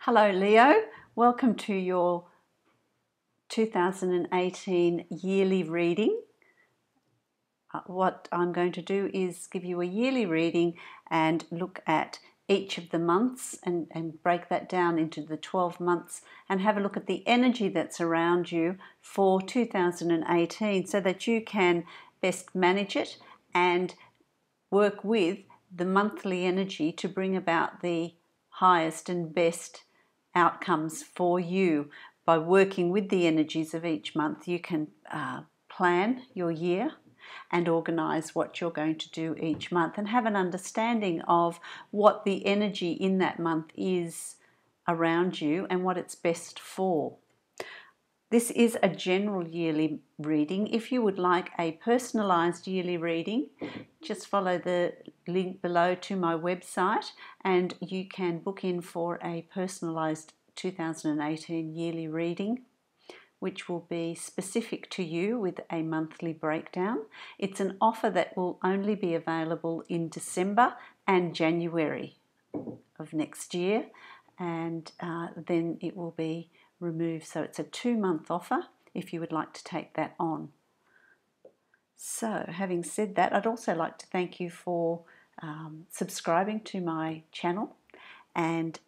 Hello Leo, welcome to your 2018 yearly reading. What I'm going to do is give you a yearly reading and look at each of the months and break that down into the 12 months and have a look at the energy that's around you for 2018 so that you can best manage it and work with the monthly energy to bring about the highest and best outcomes for you. By working with the energies of each month, you can plan your year and organize what you're going to do each month and have an understanding of what the energy in that month is around you and what it's best for. This is a general yearly reading. If you would like a personalized yearly reading, just follow the link below to my website and you can book in for a personalized 2018 yearly reading, which will be specific to you with a monthly breakdown. It's an offer that will only be available in December and January of next year, and then it will be removed. So it's a 2-month offer if you would like to take that on. So having said that, I'd also like to thank you for subscribing to my channel and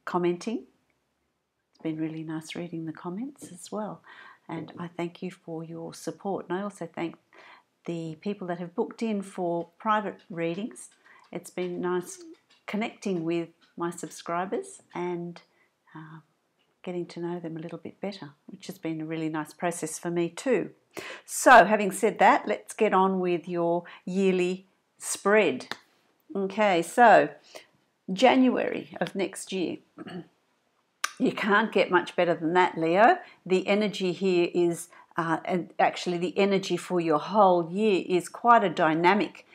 commenting. It's been really nice reading the comments as well, and I thank you for your support. And I also thank the people that have booked in for private readings. It's been nice connecting with my subscribers and getting to know them a little bit better, which has been a really nice process for me too. So having said that, let's get on with your yearly spread. Okay, so January of next year. You can't get much better than that, Leo. The energy here is, and actually the energy for your whole year is quite a dynamic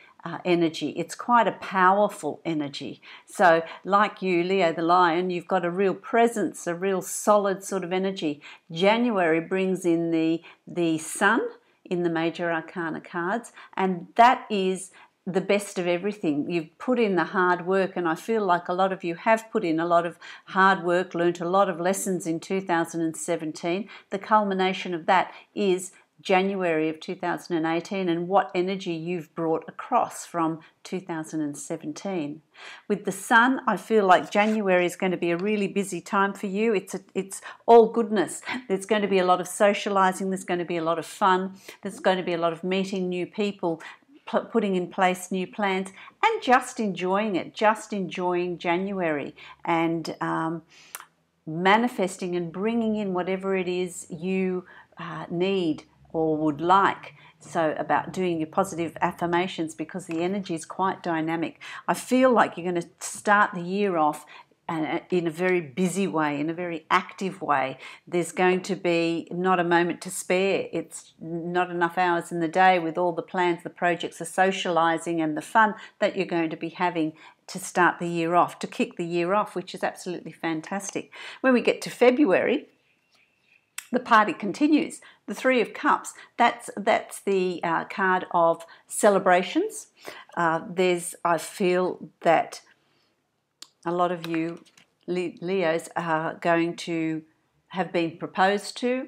energy. It's quite a powerful energy. So like you, Leo the Lion, you've got a real presence, a real solid sort of energy. January brings in the Sun in the major arcana cards, and that is the best of everything. You've put in the hard work, and I feel like a lot of you have put in a lot of hard work, learnt a lot of lessons in 2017. The culmination of that is January of 2018 and what energy you've brought across from 2017. With the Sun, I feel like January is going to be a really busy time for you. It's all goodness. There's going to be a lot of socializing, there's going to be a lot of fun, there's going to be a lot of meeting new people, putting in place new plans, and just enjoying it, just enjoying January and manifesting and bringing in whatever it is you need or would like. So about doing your positive affirmations, because the energy is quite dynamic. I feel like you're going to start the year off in a very busy way, in a very active way. There's going to be not a moment to spare. It's not enough hours in the day with all the plans, the projects, the socializing and the fun that you're going to be having to start the year off, to kick the year off, which is absolutely fantastic. When we get to February, the party continues. The Three of Cups, that's the card of celebrations. I feel that a lot of you Leos are going to have been proposed to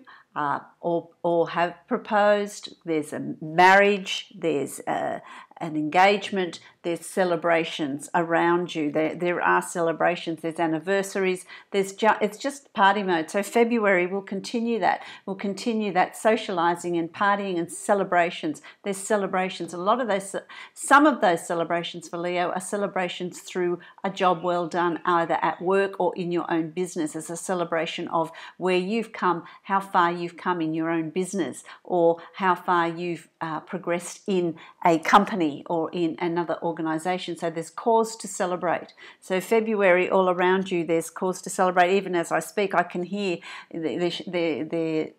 or have proposed. There's a marriage, there's an engagement, there's celebrations around you. There are celebrations, there's anniversaries, it's just party mode. So February will continue that. We'll continue that socializing and partying and celebrations. There's celebrations. Some of those celebrations for Leo are celebrations through a job well done, either at work or in your own business, as a celebration of where you've come, how far you've come in your own business, or how far you've progressed in a company or in another organization. So there's cause to celebrate. So February, all around you, there's cause to celebrate. Even as I speak, I can hear they're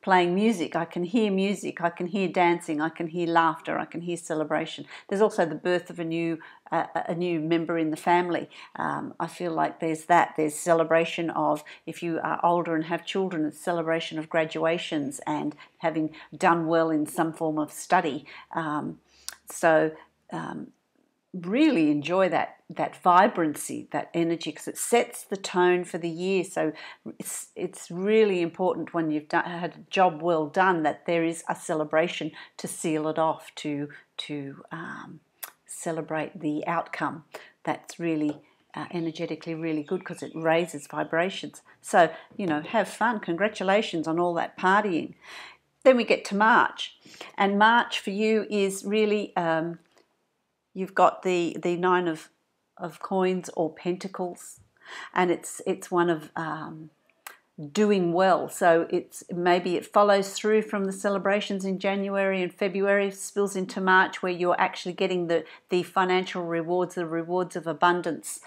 playing music. I can hear music. I can hear dancing. I can hear laughter. I can hear celebration. There's also the birth of a new member in the family. I feel like there's that. There's celebration of, if you are older and have children, it's celebration of graduations and having done well in some form of study. really enjoy that vibrancy, that energy, because it sets the tone for the year. So it's really important when you've had a job well done that there is a celebration to seal it off, to celebrate the outcome. That's really energetically really good because it raises vibrations. So, have fun. Congratulations on all that partying. Then we get to March, and March for you is really you've got the nine of coins or pentacles, and it's one of doing well. So maybe it follows through from the celebrations in January and February, spills into March, where you're actually getting the financial rewards, the rewards of abundance.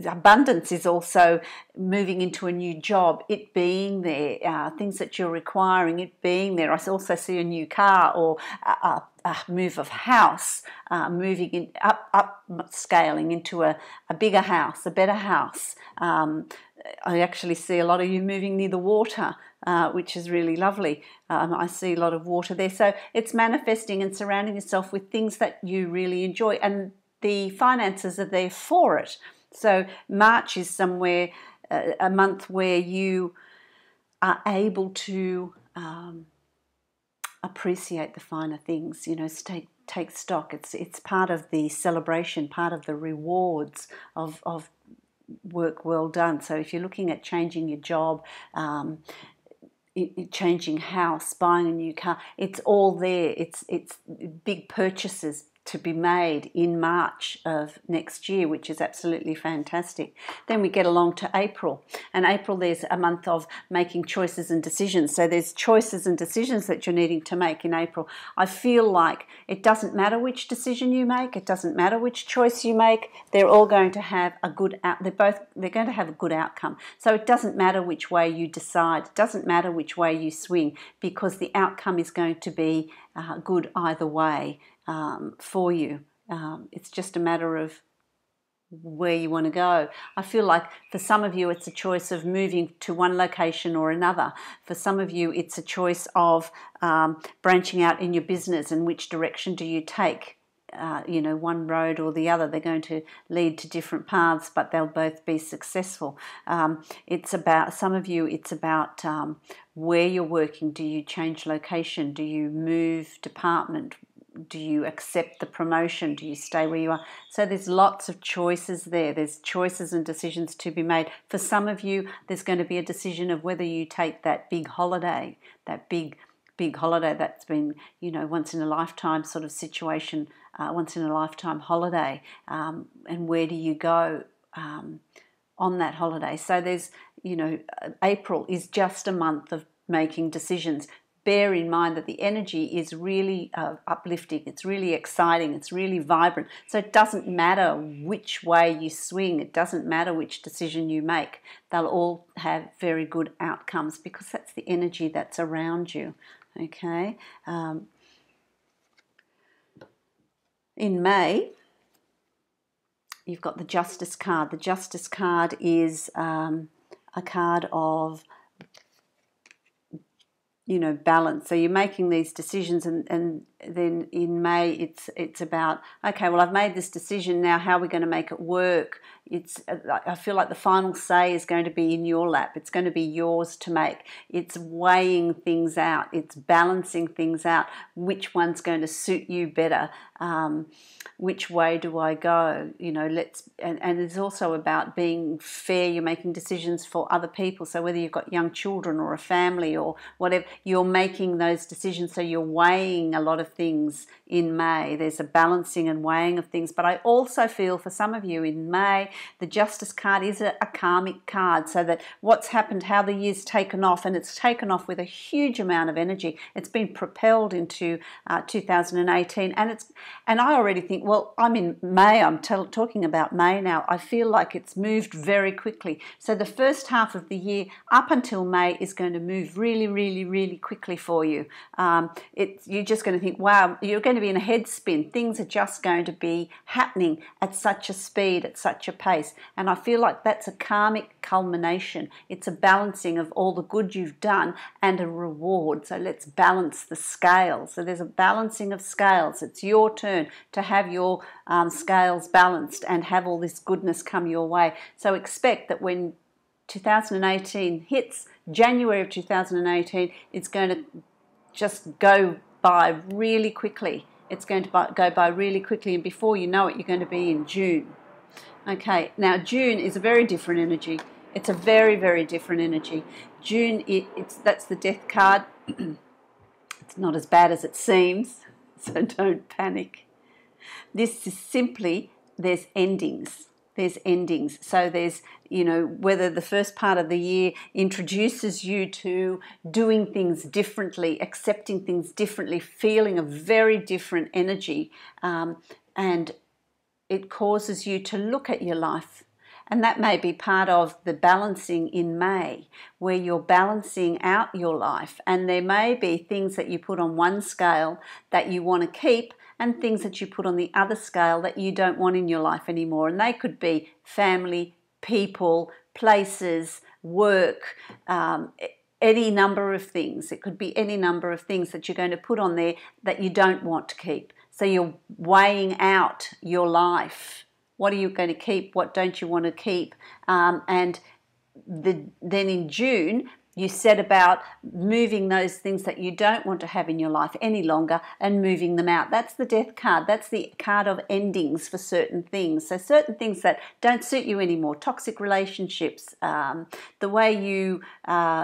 Abundance is also moving into a new job, it being there, things that you're requiring, it being there. I also see a new car or a move of house, moving in, upscaling into a bigger house, a better house. I actually see a lot of you moving near the water, which is really lovely. I see a lot of water there. So it's manifesting and surrounding yourself with things that you really enjoy, and the finances are there for it. So March is somewhere, a month where you are able to appreciate the finer things, take stock. It's part of the celebration, part of the rewards of work well done. So if you're looking at changing your job, changing house, buying a new car, it's all there. It's big purchases to be made in March of next year, which is absolutely fantastic. Then we get along to April, and April there's a month of making choices and decisions. So there's choices and decisions that you're needing to make in April. I feel like it doesn't matter which decision you make, it doesn't matter which choice you make, they're all going to have a good they're going to have a good outcome. So it doesn't matter which way you decide, it doesn't matter which way you swing, because the outcome is going to be good either way. For you. It's just a matter of where you want to go. I feel like for some of you it's a choice of moving to one location or another. For some of you it's a choice of branching out in your business, and which direction do you take. One road or the other, they're going to lead to different paths, but they'll both be successful. It's about, some of you, it's about where you're working. Do you change location? Do you move department? Do you accept the promotion? Do you stay where you are? So there's lots of choices there. There's choices and decisions to be made. For some of you, there's going to be a decision of whether you take that big holiday, that big holiday that's been, once in a lifetime sort of situation, once in a lifetime holiday, and where do you go on that holiday? So there's, April is just a month of making decisions. Bear in mind that the energy is really uplifting, it's really exciting, it's really vibrant. So it doesn't matter which way you swing, it doesn't matter which decision you make. They'll all have very good outcomes, because that's the energy that's around you. Okay. In May, you've got the Justice card. The Justice card is a card of balance. So you're making these decisions, and then in May it's about, okay, well, I've made this decision, now how are we going to make it work? I feel like the final say is going to be in your lap. It's going to be yours to make. It's weighing things out. It's balancing things out. Which one's going to suit you better? Which way do I go? And it's also about being fair. You're making decisions for other people. So whether you've got young children or a family or whatever, you're making those decisions. So you're weighing a lot of things in May. There's a balancing and weighing of things. But I also feel for some of you in May, the Justice card is a karmic card. So that what's happened, how the year's taken off, and it's taken off with a huge amount of energy. It's been propelled into 2018, and I already think, well, I'm in May. I'm talking about May now. I feel like it's moved very quickly. So the first half of the year up until May is going to move really, really, really quickly for you. You're just going to think, wow, you're going to be in a head spin. Things are just going to be happening at such a speed, at such a pace. And I feel like that's a karmic culmination. It's a balancing of all the good you've done and a reward. So let's balance the scales. So there's a balancing of scales. It's your turn to have your scales balanced and have all this goodness come your way. So expect that when 2018 hits, January of 2018, it's going to just go by really quickly. It's going to go by really quickly, and before you know it, you're going to be in June. Okay, now June is a very different energy. It's a very, very different energy. June, that's the death card. It's not as bad as it seems, so don't panic. This is simply, there's endings. There's endings. So there's, you know, whether the first part of the year introduces you to doing things differently, accepting things differently, feeling a very different energy, and it causes you to look at your life. And that may be part of the balancing in May, where you're balancing out your life. And there may be things that you put on one scale that you want to keep, and things that you put on the other scale that you don't want in your life anymore. And they could be family, people, places, work, any number of things. It could be any number of things that you're going to put on there that you don't want to keep. So you're weighing out your life. What are you going to keep? What don't you want to keep? And then in June, you set about moving those things that you don't want to have in your life any longer and moving them out. That's the death card. That's the card of endings for certain things. So certain things that don't suit you anymore, toxic relationships, the way you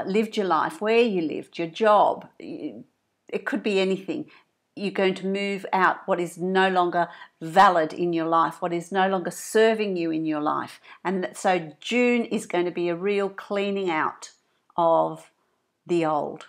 lived your life, where you lived, your job, it could be anything. You're going to move out what is no longer valid in your life, what is no longer serving you in your life. And so June is going to be a real cleaning out of the old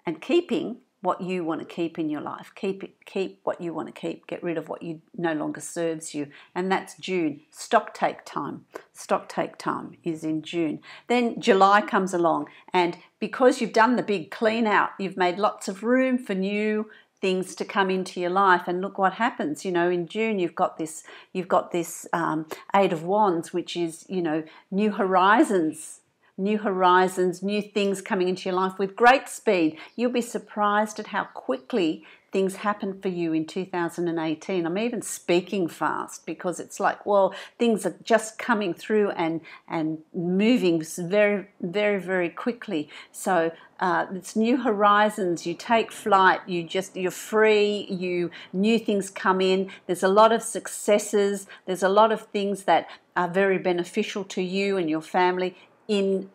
and keeping what you want to keep in your life. Keep what you want to keep. Get rid of what you no longer serves you. And that's June. Stock take time. Stock take time is in June. Then July comes along, and because you've done the big clean out, you've made lots of room for new things to come into your life. And look what happens. You know, in June you've got this Eight of Wands, which is, you know, new horizons, new things coming into your life with great speed. You'll be surprised at how quickly things happen for you in 2018. I'm even speaking fast because it's like, well, things are just coming through and moving very, very, very quickly. So it's new horizons. You take flight. You're free. New things come in. There's a lot of successes. There's a lot of things that are very beneficial to you and your family in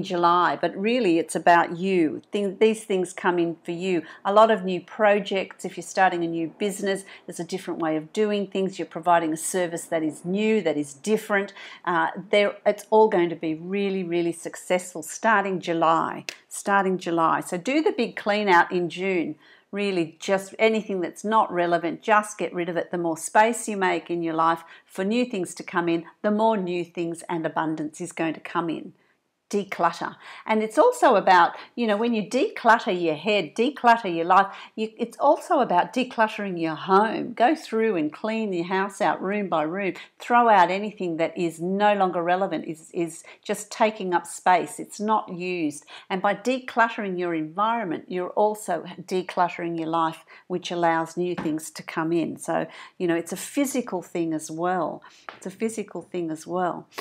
July, but really it's about you. These things come in for you. A lot of new projects. If you're starting a new business, there's a different way of doing things. You're providing a service that is new, that is different. It's all going to be really, really successful starting July. So do the big clean out in June. Really, just anything that's not relevant, just get rid of it. The more space you make in your life for new things to come in, the more new things and abundance is going to come in. Declutter. And it's also about, you know, when you declutter your head, declutter your life, it's also about decluttering your home. Go through and clean your house out room by room. Throw out anything that is no longer relevant, is just taking up space. It's not used. And by decluttering your environment, you're also decluttering your life, which allows new things to come in. So, you know, it's a physical thing as well.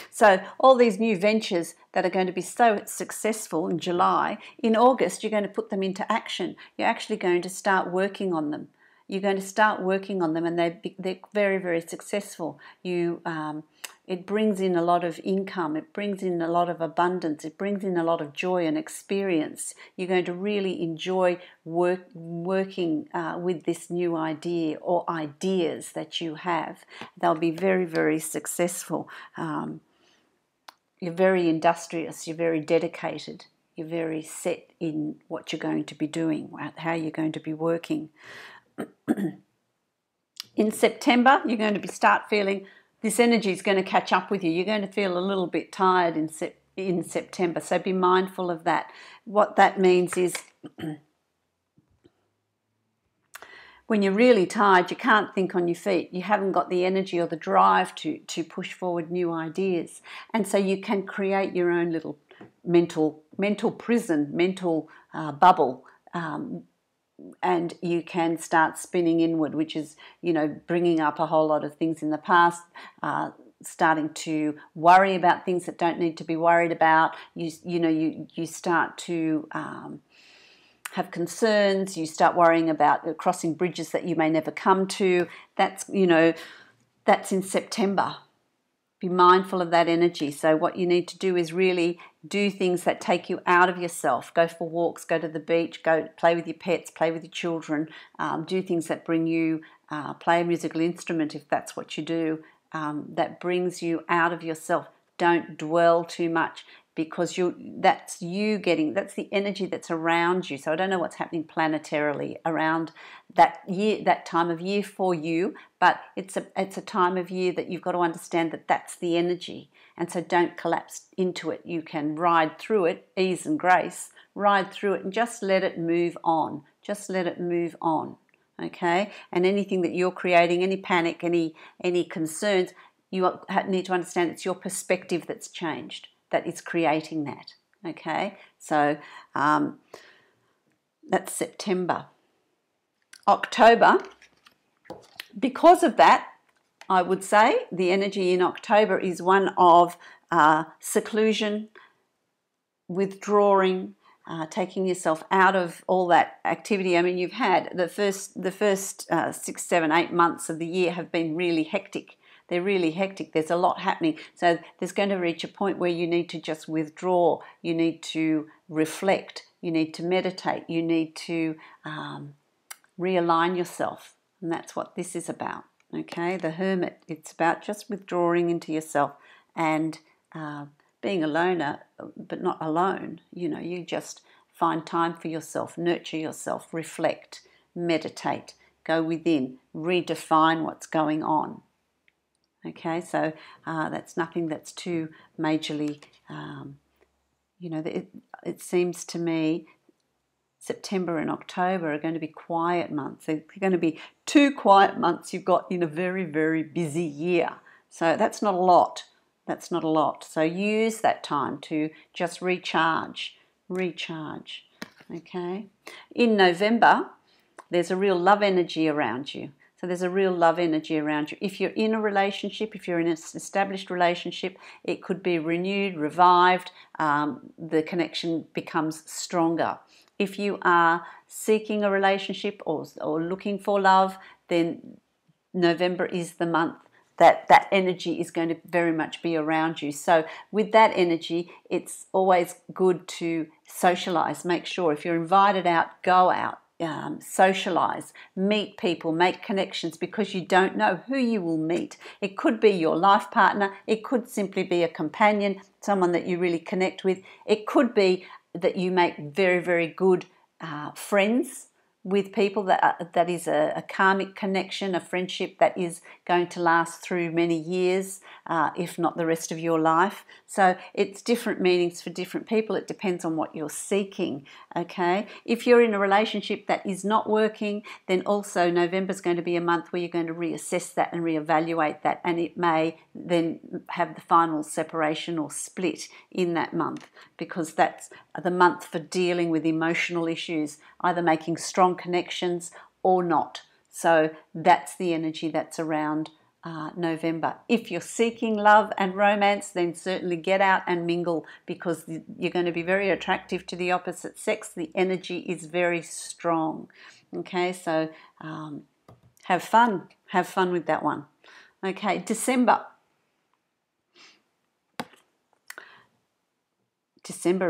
So all these new ventures that are going to be so successful in July, in August you're going to put them into action. You're actually going to start working on them. And they're very, very successful. It brings in a lot of income. It brings in a lot of abundance. It brings in a lot of joy and experience. You're going to really enjoy working with this new idea or ideas that you have. They'll be very, very successful. You're very industrious, you're very dedicated, you're very set in what you're going to be doing, how you're going to be working. In September, you're going to start feeling this energy is going to catch up with you. You're going to feel a little bit tired in September, so be mindful of that. What that means is when you're really tired, you can't think on your feet. You haven't got the energy or the drive to push forward new ideas. And so you can create your own little mental prison, mental bubble, and you can start spinning inward, which is, bringing up a whole lot of things in the past, starting to worry about things that don't need to be worried about. You start to have concerns. You start worrying about crossing bridges that you may never come to. That's in September. Be mindful of that energy. So what you need to do is really do things that take you out of yourself. Go for walks, go to the beach, go play with your pets, play with your children, do things that bring you, play a musical instrument if that's what you do, that brings you out of yourself. Don't dwell too much, because that's the energy that's around you. So I don't know what's happening planetarily around that time of year for you, but it's a time of year that you've got to understand that that's the energy. And so don't collapse into it. You can ride through it, ease and grace, ride through it and just let it move on. Just let it move on. Okay? And anything that you're creating, any panic, any concerns, you need to understand it's your perspective that's changed that is creating that. Okay? So that's September. October, because of that, I would say the energy in October is one of seclusion, withdrawing, taking yourself out of all that activity. I mean, you've had the first 6, 7, 8 months of the year have been really hectic. They're really hectic. There's a lot happening. So there's going to reach a point where you need to just withdraw. You need to reflect. You need to meditate. You need to realign yourself. And that's what this is about. Okay, the Hermit, it's about just withdrawing into yourself and being a loner, but not alone. You just find time for yourself, nurture yourself, reflect, meditate, go within, redefine what's going on. Okay, so that's nothing that's too majorly, it seems to me September and October are going to be quiet months. They're going to be 2 quiet months you've got in a very, very busy year. So that's not a lot. That's not a lot. So use that time to just recharge. Okay. In November, there's a real love energy around you. So there's a real love energy around you. If you're in a relationship, if you're in an established relationship, it could be renewed, revived. The connection becomes stronger. If you are seeking a relationship or looking for love, then November is the month that energy is going to very much be around you. So with that energy, it's always good to socialize. Make sure if you're invited out, go out. Socialize, meet people, make connections, because you don't know who you will meet. It could be your life partner. It could simply be a companion, someone that you really connect with. It could be that you make very, very good friends with people that is a karmic connection, a friendship that is going to last through many years, if not the rest of your life. So it's different meanings for different people. It depends on what you're seeking, okay? If you're in a relationship that is not working, then also November is going to be a month where you're going to reassess that and reevaluate that, and it may then have the final separation or split in that month, because that's the month for dealing with emotional issues, either making strong connections or not. So that's the energy that's around November. If you're seeking love and romance, then certainly get out and mingle, because you're going to be very attractive to the opposite sex. The energy is very strong. Okay, so have fun with that one. Okay, December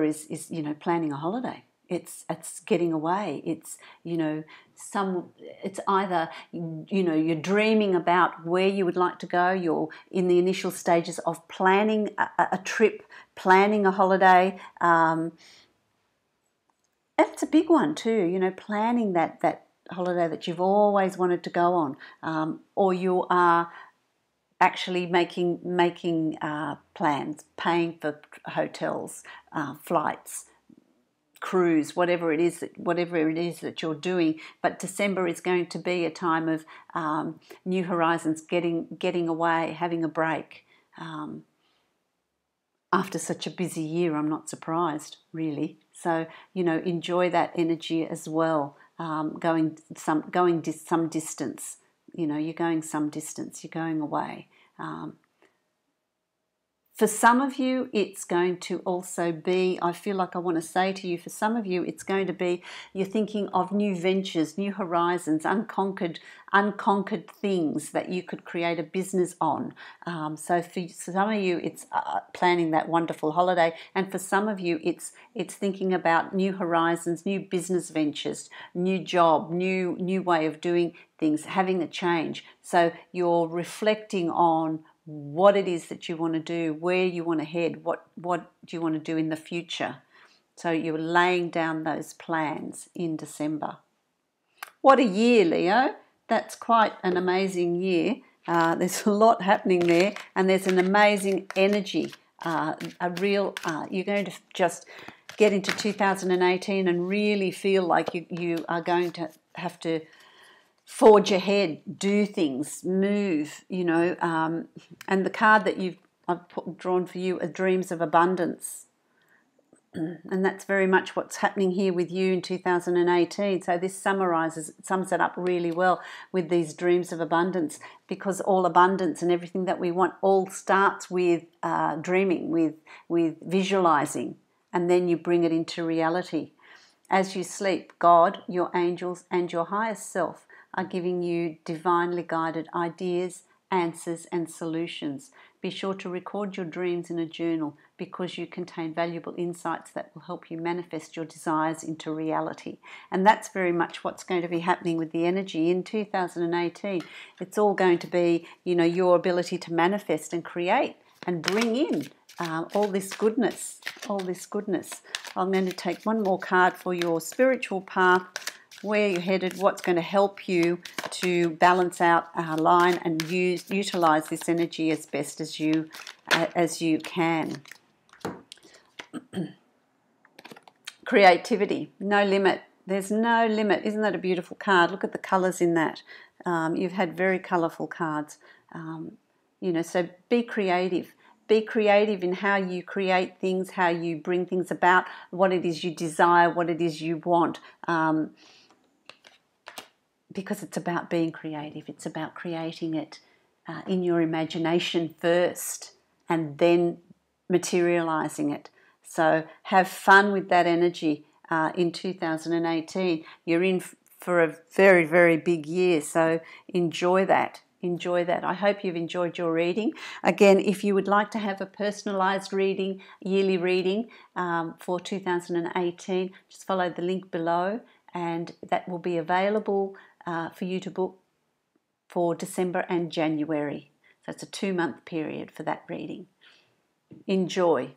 is planning a holiday. It's getting away. It's it's either you're dreaming about where you would like to go. You're in the initial stages of planning a trip, planning a holiday. That's a big one too. Planning that holiday that you've always wanted to go on, or you are actually making plans, paying for hotels, flights, cruise, whatever it is that you're doing. But December is going to be a time of new horizons, getting away, having a break. After such a busy year, I'm not surprised, really. So, enjoy that energy as well. Going some distance. You're going some distance. You're going away. For some of you, it's going to also be, I feel like I want to say to you, for some of you, it's going to be, you're thinking of new ventures, new horizons, unconquered things that you could create a business on. So for some of you, it's planning that wonderful holiday. And for some of you, it's thinking about new horizons, new business ventures, new job, new way of doing things, having a change. So you're reflecting on what it is that you want to do, where you want to head, what do you want to do in the future. So you're laying down those plans in December. What a year, Leo. That's quite an amazing year. There's a lot happening there, and there's an amazing energy. You're going to just get into 2018 and really feel like you are going to have to forge ahead, do things, move, and the card that I've drawn for you are dreams of abundance. And that's very much what's happening here with you in 2018. So this sums it up really well with these dreams of abundance, because all abundance and everything that we want all starts with dreaming, with visualizing, and then you bring it into reality. As you sleep, God, your angels, and your highest self are giving you divinely guided ideas, answers, and solutions. Be sure to record your dreams in a journal, because you contain valuable insights that will help you manifest your desires into reality. And that's very much what's going to be happening with the energy in 2018. It's all going to be, your ability to manifest and create and bring in all this goodness. I'm going to take one more card for your spiritual path, where you're headed, what's going to help you to balance out our line and utilize this energy as best as you can. Creativity, no limit. There's no limit. Isn't that a beautiful card? Look at the colors in that. You've had very colorful cards. So be creative. Be creative in how you create things, how you bring things about, what it is you desire, what it is you want. Because it's about being creative. It's about creating it in your imagination first and then materializing it. So have fun with that energy in 2018. You're in for a very, very big year, so enjoy that. Enjoy that. I hope you've enjoyed your reading. Again, if you would like to have a personalized reading, yearly reading for 2018, just follow the link below, and that will be available for you to book for December and January. So it's a 2-month period for that reading. Enjoy.